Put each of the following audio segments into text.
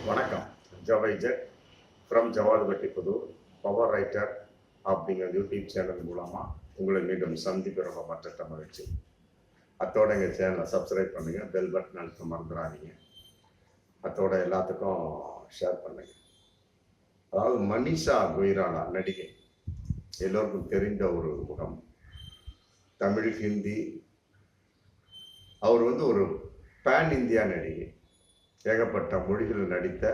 வணக்கம். ஜவைஜெட் from Javadupatti Pudur power writer அப்படிங்கிற YouTube channel மூலமாக உங்களை மீண்டும் சந்திக்கிற ரொம்ப மற்ற மகிழ்ச்சி. அத்தோட எங்கள் சேனலை சப்ஸ்கிரைப் பண்ணுங்கள், பெல் பட்டன் அழுத்த மறந்துடாதீங்க. அத்தோட எல்லாத்துக்கும் ஷேர் பண்ணுங்க. அதாவது மனிஷா கொய்ராலா நடிகை, எல்லோருக்கும் தெரிந்த ஒரு முகம். தமிழ், ஹிந்தி. அவர் ஒரு பேன் இந்தியா நடிகை. ஏகப்பட்ட மொழிகளில் நடித்த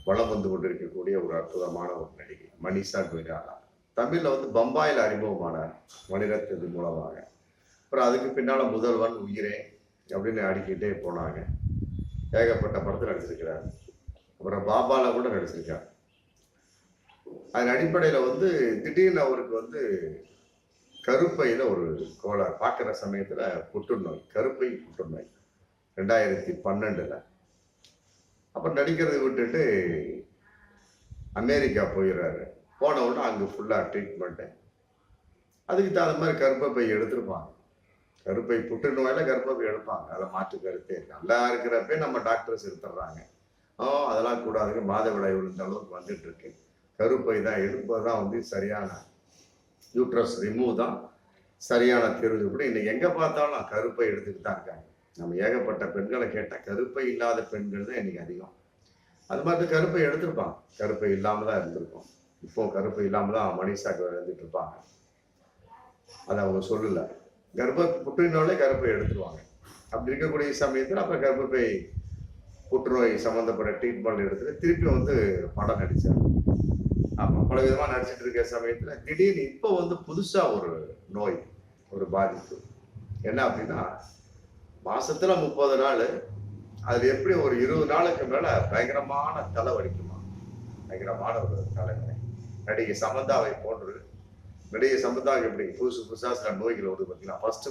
வளம் வந்து கொண்டிருக்கக்கூடிய ஒரு அற்புதமான ஒரு நடிகை மனிஷா கொய்ராலா. தமிழில் பம்பாயில் அறிமுகமானார் மணிரத்னது மூலமாக. அப்புறம் அதுக்கு பின்னால் முதல்வன், உயிரே அப்படின்னு அடிக்கிட்டே போனாங்க. ஏகப்பட்ட படத்தில் நடிச்சிருக்கிறார். அப்புறம் பாபால கூட நடிச்சிருக்கார். அதன் அடிப்படையில் திடீர்னு அவருக்கு கருப்பையில் ஒரு கோளாறு, பார்க்குற சமயத்தில் புற்றுநோய், கருப்பை புற்றுநோய் 2012. அப்புறம் நடிக்கிறதை விட்டுட்டு அமெரிக்கா போயிடுறாரு. போன உடனே அங்கே ஃபுல்லாக ட்ரீட்மெண்ட்டு. அதுக்கு தகுந்த மாதிரி கருப்பை எடுத்துருப்பாங்க. கருப்பை புற்றுநோயில் கருப்பை எடுப்பாங்க, அதில் மாற்று கருத்தே. நல்லா இருக்கிறப்பே நம்ம டாக்டர்ஸ் எடுத்துடுறாங்க. அதெல்லாம் கூடாதுங்க, மாதவிடாய் விழுந்த அளவுக்கு வந்துட்டு இருக்கு, கருப்பை தான் எடுப்பது தான் சரியான யூட்ரஸ் ரிமூவ் தான் சரியான தீர்வு. கூட இன்னைக்கு எங்கே பார்த்தாலும் கருப்பை எடுத்துக்கிட்டு தான் இருக்காங்க. நம்ம ஏகப்பட்ட பெண்களை கேட்டால் கருப்பை இல்லாத பெண்கள் தான் இன்னைக்கு அதிகம். அது மாதிரி கருப்பை எடுத்திருப்பாங்க, கருப்பை இல்லாமல் தான் இருந்திருக்கும். இப்போ கருப்பை இல்லாமல் தான் மனிஷாக்கு எழுந்துட்டு இருப்பாங்க. அதை அவங்க சொல்லலை. புற்றுநோயிலே கருப்பை எடுத்துருவாங்க. அப்படி இருக்கக்கூடிய சமயத்தில் அப்புறம் கர்ப்பப்பை புற்றுநோய் சம்மந்தப்பட்ட ட்ரீட்மெண்ட் எடுத்துட்டு திருப்பி படம் நடித்தார். ஆமாம், பல விதமாக நடிச்சிட்டு இருக்க சமயத்தில் திடீர்னு இப்போ புதுசாக ஒரு நோய், ஒரு பாதிப்பு. என்ன அப்படின்னா, மாசத்துல 30 நாள், அது எப்படி ஒரு 20 நாளுக்கு மேல பயங்கரமான தலைவலிக்குமா, பயங்கரமான ஒரு தலைவலி. நடிகை சமந்தாவை போன்று. நடிகை சமந்தாவுக்கு எப்படி புதுசா சில நோய்கள் பார்த்தீங்கன்னா, ஃபர்ஸ்ட்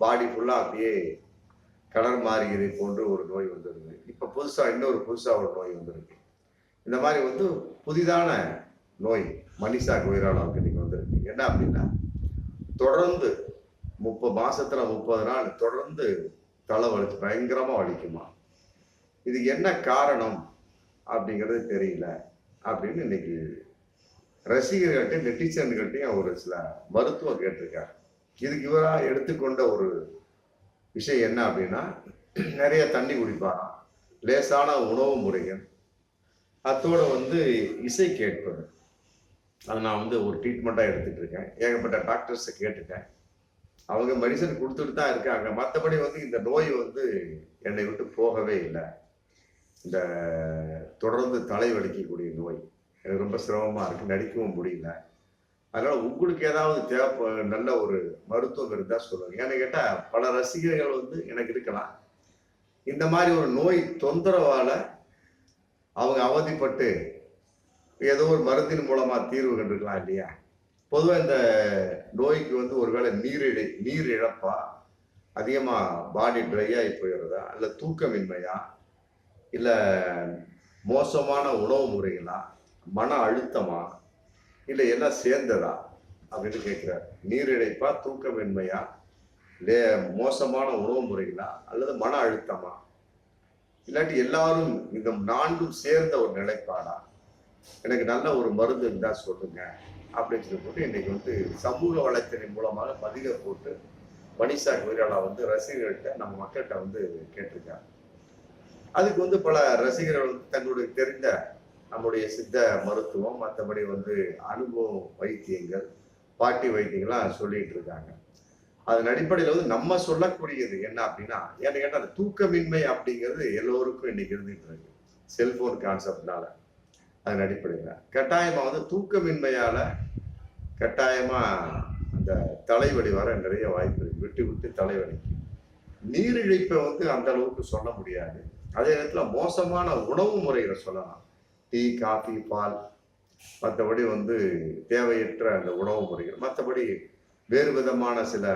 பாடி ஃபுல்லா அப்படியே கலர் மாறியதை போன்று ஒரு நோய் வந்துருது. இப்ப புதுசா ஒரு நோய் வந்திருக்கு. இந்த மாதிரி புதிதான நோய் மனிஷா கொய்ராலாவுக்கு இன்னைக்கு வந்திருக்கு. என்ன அப்படின்னா, தொடர்ந்து 30 மாசத்துல 30 நாள் தொடர்ந்து தலை வலிச்சு பயங்கரமா வலிக்குமா. இதுக்கு என்ன காரணம் அப்படிங்கிறது தெரியல அப்படின்னு இன்னைக்கு ரசிகர்கள்ட்ட, நெட்டிசன்கள்ட்டையும் ஒரு சில மருத்துவம் கேட்டிருக்காரு. இதுக்கு இவரா எடுத்துக்கொண்ட ஒரு விஷயம் என்ன அப்படின்னா, நிறைய தண்ணி குடிப்பாராம், லேசான உணவு முறைகள், அத்தோட இசை கேட்பது. அதை நான் ஒரு ட்ரீட்மெண்ட்டாக எடுத்துட்டு இருக்கேன். ஏகப்பட்ட டாக்டர்ஸை கேட்டுட்டேன். அவங்க மெடிசன் கொடுத்துட்டு தான் இருக்காங்க. மற்றபடி இந்த நோய் என்னை விட்டு போகவே இல்லை. இந்த தொடர்ந்து தலை வலிக்கக்கூடிய நோய் எனக்கு ரொம்ப சிரமமா இருக்கு, நடிக்கவும் முடியல. அதனால உங்களுக்கு ஏதாவது நல்ல ஒரு மருத்துவம் இருந்தா சொல்லுங்க. ஏன்னு கேட்டா, பல ரசிகர்கள் எனக்கு இருக்கலாம். இந்த மாதிரி ஒரு நோய் தொந்தரவால அவங்க அவதிப்பட்டு ஏதோ ஒரு மருந்தின் மூலமா தீர்வு கண்டிருக்கலாம் இல்லையா. பொதுவாக இந்த நோய்க்கு ஒருவேளை நீர் இழப்பா, அதிகமாக பாடி ட்ரை ஆகி போயிடுறதா, இல்லை தூக்கமின்மையா, இல்லை மோசமான உணவு முறைகளா, மன அழுத்தமா, இல்லை எல்லாம் சேர்ந்ததா அப்படின்னு கேட்குறாரு. நீரிழைப்பா, தூக்கமின்மையா, மோசமான உணவு முறைகளா, அல்லது மன அழுத்தமா, இல்லாட்டி எல்லாரும் இந்த 4ம் சேர்ந்த ஒரு நிலைப்பாடா, எனக்கு நல்ல ஒரு மருந்து இருந்தா சொல்லுங்க அப்படின்னு சொல்லி போட்டு இன்னைக்கு சமூக வலைத்தளம் மூலமாக பதிவை போட்டு மனிஷா கொய்ராலா ரசிகர்கள்ட்ட, நம்ம மக்கள்கிட்ட கேட்டிருக்காங்க. அதுக்கு பல ரசிகர்கள் தங்களுடைய தெரிந்த நம்முடைய சித்த மருத்துவம், மற்றபடி அனுபவ வைத்தியங்கள், பாட்டி வைத்தியங்கள்லாம் சொல்லிட்டு இருக்காங்க. அதன் அடிப்படையில் நம்ம சொல்லக்கூடியது என்ன அப்படின்னா, ஏன்னு கேட்டால் அந்த தூக்கமின்மை அப்படிங்கிறது எல்லோருக்கும் இன்னைக்கு இருந்துட்டு இருக்கு, செல்போன் கான்செப்ட்னால. அதன் அடிப்படையில் கட்டாயமாக தூக்கமின்மையால கட்டாயமா அந்த தலைவலி வர நிறைய வாய்ப்பு இருக்கு. விட்டு விட்டு தலைவலிக்கு. நீரிழிப்பை அந்த அளவுக்கு சொல்ல முடியாது. அதே நேரத்தில் மோசமான உணவு முறைகளை சொல்லலாம். டீ, காஃபி, பால், மற்றபடி தேவையற்ற அந்த உணவு முறைகள், மற்றபடி வேறு விதமான சில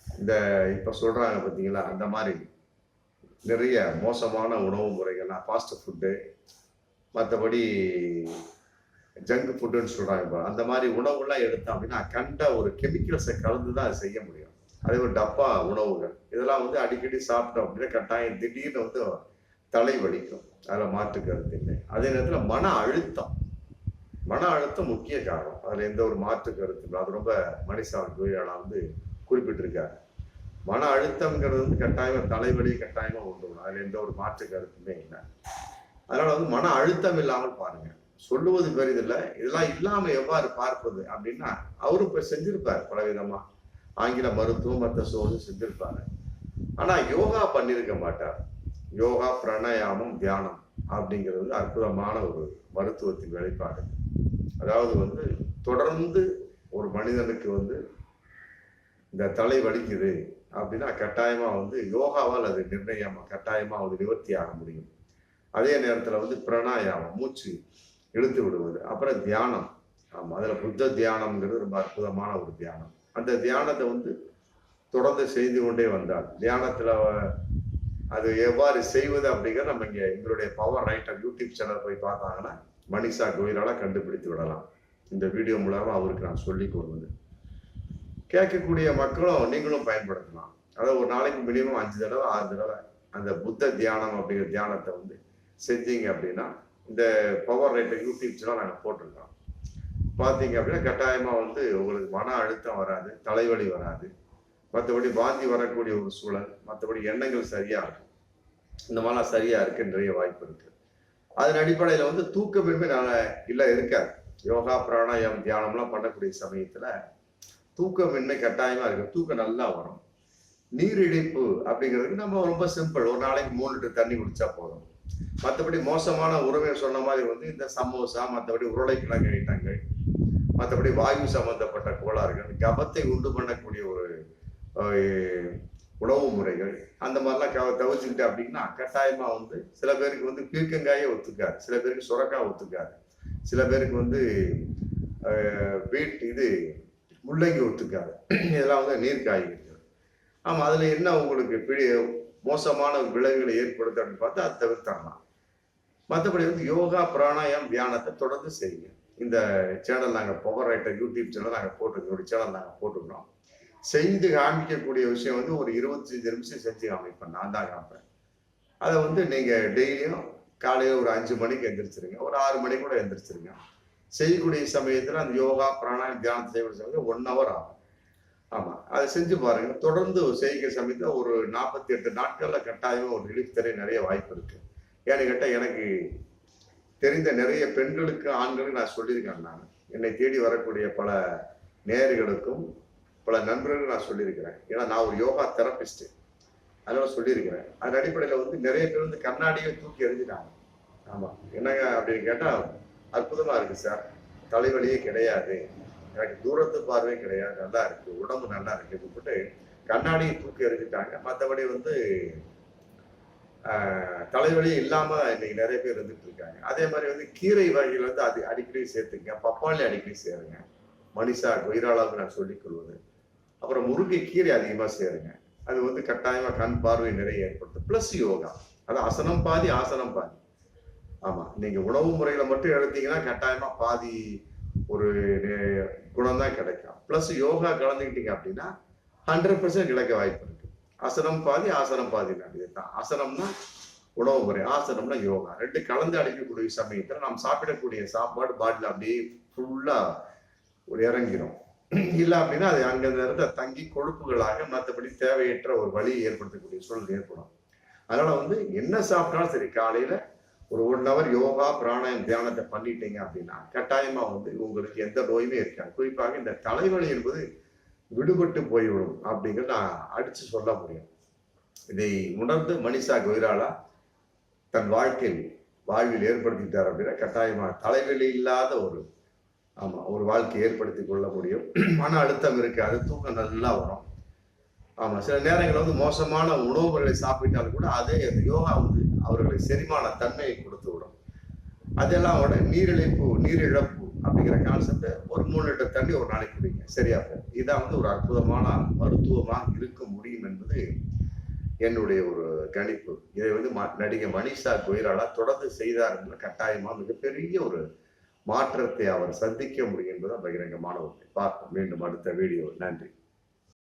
இந்த இப்ப சொல்றாங்க பார்த்தீங்களா, அந்த மாதிரி நிறைய மோசமான உணவு முறைகள்லாம், ஃபாஸ்ட் ஃபுட்டு, மற்றபடி ஜங்க் ஃபுட்டுன்னு சொல்றாங்க. அந்த மாதிரி உணவுலாம் எடுத்தோம் அப்படின்னா கண்ட ஒரு கெமிக்கல்ஸை கலந்து தான் செய்ய முடியும். அதே ஒரு டப்பா உணவுகள் இதெல்லாம் அடிக்கடி சாப்பிட்டோம் அப்படின்னா கட்டாயம் திடீர்னு தலை வலிக்கும், அதில் மாற்று கருத்து இல்லை. அதே நேரத்தில் மன அழுத்தம் முக்கிய காரணம், அதில் எந்த ஒரு மாற்று கருத்து இல்லை. அது ரொம்ப மனிஷாவின் கோயிலாளா குறிப்பிட்டிருக்காரு. மன அழுத்தம்ங்கிறது கட்டாயமா தலைவலி கட்டாயமா உண்டு, அதில் எந்த ஒரு மாற்று கருத்துமே இல்லை. அதனால மன அழுத்தம் இல்லாமல் பாருங்க. சொல்லுவது பெரிதில்லை, இதெல்லாம் இல்லாம எவ்வாறு பார்ப்பது அப்படின்னா அவரும் இப்ப செஞ்சிருப்பார் பலவிதமா. ஆங்கில மருத்துவம் மற்ற சோறு செஞ்சிருப்பாரு. ஆனா யோகா பண்ணியிருக்க மாட்டார். யோகா, பிராணாயாமம், தியானம் அப்படிங்கிறது அற்புதமான ஒரு மருத்துவத்தின் வெளிப்பாடு. அதாவது தொடர்ந்து ஒரு மனிதனுக்கு இந்த தலை வலிக்குது அப்படின்னா கட்டாயமா யோகாவால் அது கட்டாயமா நிவர்த்தி ஆக முடியும். அதே நேரத்தில் பிராணாயாமம், மூச்சு இழுத்து விடுவது, அப்புறம் தியானம். ஆமாம், அதில் புத்த தியானம்ங்கிறது ரொம்ப அற்புதமான ஒரு தியானம். அந்த தியானத்தை தொடர்ந்து செய்து கொண்டே வந்தால், தியானத்தில் அது எவ்வாறு செய்வது அப்படிங்கிறத நம்ம இங்கே எங்களுடைய பவர் ரைட்டர் யூடியூப் சேனல் போய் பார்த்தாங்கன்னா மனிஷா கோயிலால கண்டுபிடித்து விடலாம். இந்த வீடியோ மூலமா அவருக்கு நான் சொல்லி கொடுவது, கேட்கக்கூடிய மக்களும் நீங்களும் பயன்படுத்தலாம். அதாவது ஒரு நாளைக்கு மினிமம் 5 தடவை 6 தடவை அந்த புத்த தியானம் அப்படிங்கிற தியானத்தை செஞ்சீங்க அப்படின்னா, இந்த பவர் ரைட்டர் யூடியூப் சேனல் நாங்கள் போட்டிருக்கோம். பார்த்தீங்க அப்படின்னா கட்டாயமா உங்களுக்கு மன அழுத்தம் வராது, தலைவலி வராது, மற்றபடி வாந்தி வரக்கூடிய ஒரு சூழல், மற்றபடி எண்ணங்கள் சரியா இருக்கும். இந்த மாதிரிலாம் சரியா இருக்கு, நிறைய வாய்ப்பு இருக்கு. அதன் அடிப்படையில தூக்கமின்மை இல்லை இருக்காது. யோகா, பிராணாயாமம், தியானம்லாம் பண்ணக்கூடிய சமயத்துல தூக்கமின்மை கட்டாயமா இருக்கு. தூக்கம் நல்லா வரும். நீரிழிப்பு அப்படிங்கிறதுக்கு நம்ம ரொம்ப சிம்பிள், ஒரு நாளைக்கு 3 லிட்டர் தண்ணி குடிச்சா போதும். மற்றபடி மோசமான உறவை சொன்ன மாதிரி இந்த சமோசா, மற்றபடி உருளைக்கிழங்கு ஐட்டங்கள், மற்றபடி வாயு சம்பந்தப்பட்ட கோளாறுகள், கபத்தை உண்டு பண்ணக்கூடிய ஒரு உணவு முறைகள், அந்த மாதிரிலாம் தவிர்த்துக்கிட்டு அப்படின்னா கட்டாயமா சில பேருக்கு பீர்க்கங்காயே ஒத்துக்காது, சில பேருக்கு சுரக்காய் ஒத்துக்காது, சில பேருக்கு முள்ளங்கி ஒத்துக்காது. இதெல்லாம் நீர் காய்கறிகள். ஆமா, அதுல என்ன உங்களுக்கு மோசமான விளைவுகளை ஏற்படுத்த அப்படின்னு பார்த்தா அதை தவிர்த்தரலாம். மற்றபடி யோகா, பிராணாயாமம், தியானத்தை தொடர்ந்து செய்யுங்க. இந்த சேனல் நாங்கள் பவர் ரைட்டர் யூடியூப் சேனல் நாங்கள் போட்டிருக்கோம், சேனல் நாங்கள் போட்டுக்கிறோம். செய்து காமிக்கக்கூடிய விஷயம் ஒரு 25 நிமிஷம் செஞ்சு காமிப்பேன், நான் தான் காமிப்பேன். அதை நீங்க டெய்லியும் காலையில் ஒரு 5 மணிக்கு எந்திரிச்சிருங்க, ஒரு 6 மணிக்கு கூட எந்திரிச்சிருங்க. செய்யக்கூடிய சமயத்தில் அந்த யோகா, பிராணாயாமம், தியானம் செய்யக்கூடிய சமயத்தில் 1 hour ஆகும். ஆமா, அதை செஞ்சு பாருங்க. தொடர்ந்து செய்கிற சமயத்தில் ஒரு 48 நாட்கள்ல கட்டாயமா ஒரு ரிலீஃப் தர நிறைய வாய்ப்பு இருக்கு. ஏன்னு கேட்டால் எனக்கு தெரிந்த நிறைய பெண்களுக்கு, ஆண்களுக்கு நான் சொல்லியிருக்கேன். நான் என்னை தேடி வரக்கூடிய பல நேயர்களுக்கும் பல நண்பர்களுக்கு நான் சொல்லியிருக்கிறேன். ஏன்னா நான் ஒரு யோகா தெரபிஸ்ட், அதனால சொல்லியிருக்கிறேன். அதன் அடிப்படையில் நிறைய பேர் கண்ணாடியை தூக்கி எறிஞ்சிட்டாங்க. ஆமா, என்னங்க அப்படின்னு கேட்டா அற்புதமா இருக்கு சார், தலைவலியே கிடையாது, எனக்கு தூரத்து பார்வை கிடையாது, நல்லா இருக்கு, உடம்பு நல்லா இருக்கு கூப்பிட்டு கண்ணாடியை தூக்கி எறிஞ்சிட்டாங்க. மற்றபடி தலைவலி இல்லாம இன்னைக்கு நிறைய பேர் இருந்துட்டு இருக்காங்க. அதே மாதிரி கீரை வகைகள் அது அடிக்கடி சேர்த்துங்க, பப்பாளி அடிக்கடி சேருங்க, மனிஷா கொய்ராளாவுக்கு நான் சொல்லிக் கொள்வது. அப்புறம் முருங்கை கீரை அதிகமா சேருங்க, அது கட்டாயமா கண் பார்வை நிறைய ஏற்படுத்தும். பிளஸ் யோகா, அது அசனம் பாதி ஆசனம் பாதி. ஆமா, நீங்க உணவு முறைகளை மட்டும் எடுத்தீங்கன்னா கட்டாயமா பாதி ஒரு குணம் தான் கிடைக்கும். பிளஸ் யோகா கலந்துக்கிட்டீங்க அப்படின்னா 100% கிடைக்க வாய்ப்பு இருக்கு. அசனம் பாதி ஆசனம் பாதி தான். அசனம்னா உணவு முறை, ஆசனம்னா யோகா, 2 கலந்து அடிக்கக்கூடிய சமயத்துல நாம் சாப்பிடக்கூடிய சாப்பாடு பாடியில் அப்படியே ஃபுல்லா ஒரு இறங்கிடும். இல்லை அப்படின்னா அது அங்க இருந்து தங்கி கொழுப்புகளாக மற்றபடி தேவையற்ற ஒரு வலியை ஏற்படுத்தக்கூடிய சூழல் ஏற்படும். அதனால என்ன சாப்பிட்டாலும் சரி, காலையில ஒரு 1 hour யோகா, பிராணாயம், தியானத்தை பண்ணிட்டீங்க அப்படின்னா கட்டாயமா உங்களுக்கு எந்த நோயுமே இருக்காது. குறிப்பாக இந்த தலைவலி என்பது விடுபட்டு போய்விடும் அப்படிங்கிறது நான் அடிச்சு சொல்ல முடியும். இதை உணர்ந்து மனிஷா கொய்ராளா தன் வாழ்வில் ஏற்படுத்திட்டார் அப்படின்னா கட்டாயமா தலைவலி இல்லாத ஒரு வாழ்க்கையை ஏற்படுத்தி கொள்ள முடியும். மன அழுத்தம் இருக்காது, தூக்கம் நல்லா வரும். ஆமா, சில நேரங்களில் மோசமான உணவு முறைகளை சாப்பிட்டாலும் கூட அதே அந்த யோகா அவர்களுக்கு செரிமான தன்மையை கொடுத்து விடும். அதெல்லாம் நீரிழப்பு அப்படிங்கிற கான்செப்ட், ஒரு 3 லிட்டர் தண்ணி ஒரு நாளைக்கு குடிங்க, சரியா போகும். இதான் ஒரு அற்புதமான மருத்துவமாக இருக்க முடியும் என்பது என்னுடைய ஒரு கணிப்பு. இதை நடிகை மனிஷா கொய்ராளா தொடர்ந்து செய்தார் என்ற கட்டாயமா மிகப்பெரிய ஒரு மாற்றத்தை அவர் சந்திக்க முடியும் என்பது பகிரங்கமான ஒன்று. பார்ப்போம் மீண்டும் அடுத்த வீடியோ. நன்றி.